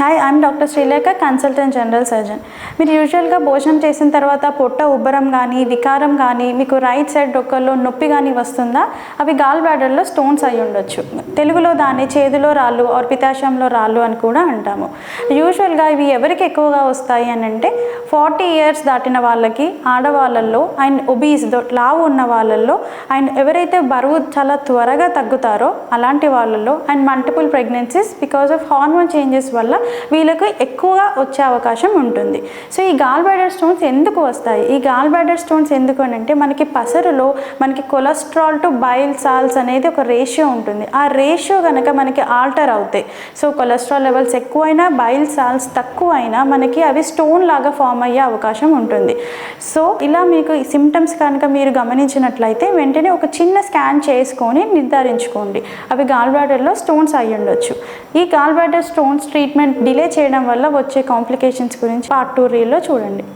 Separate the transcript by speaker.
Speaker 1: Hi, I'm doctor Srilekha, consultant general surgeon. మీరు యూజువల్గా భోజనం చేసిన తర్వాత పొట్ట ఉబ్బరం కానీ, వికారం కానీ, మీకు రైట్ సైడ్ డొక్కల్లో నొప్పి కానీ వస్తుందా? అవి గాల్ బ్లాడర్లో స్టోన్స్ అయి ఉండొచ్చు. తెలుగులో దాన్ని చేతిలో రాళ్ళు ఆర్ పిత్తాశయంలో రాళ్ళు అని కూడా అంటాము. యూజువల్గా ఇవి ఎవరికి ఎక్కువగా వస్తాయి అని అంటే 40 ఇయర్స్ దాటిన వాళ్ళకి, ఆడవాళ్ళల్లో అండ్ ఒబీస్ లావు ఉన్న వాళ్ళల్లో అండ్ ఎవరైతే బరువు చాలా త్వరగా తగ్గుతారో అలాంటి వాళ్ళల్లో and multiple pregnancies because of hormone changes వల్ల వీళ్ళకు ఎక్కువగా వచ్చే అవకాశం ఉంటుంది. సో ఈ గాల్ బ్లాడర్ స్టోన్స్ ఎందుకు వస్తాయి? ఈ గాల్ బ్లాడర్ స్టోన్స్ ఎందుకు అని అంటే మనకి పసరులో మనకి కొలెస్ట్రాల్ టు బైల్ సాల్స్ అనేది ఒక రేషియో ఉంటుంది. ఆ రేషియో కనుక మనకి ఆల్టర్ అవుతాయి. సో కొలెస్ట్రాల్ లెవెల్స్ ఎక్కువైనా, బైల్ సాల్స్ తక్కువైనా మనకి అవి స్టోన్ లాగా ఫామ్ అయ్యే అవకాశం ఉంటుంది. సో ఇలా మీకు ఈ సిమ్టమ్స్ కనుక మీరు గమనించినట్లయితే వెంటనే ఒక చిన్న స్కాన్ చేసుకొని నిర్ధారించుకోండి అవి గాల్ బ్లాడర్లో స్టోన్స్ అయి ఉండొచ్చు. ఈ gall bladder stones treatment delay చేయడం వల్ల వచ్చే కాంప్లికేషన్స్ గురించి పార్ట్ 2 రీల్లో చూడండి.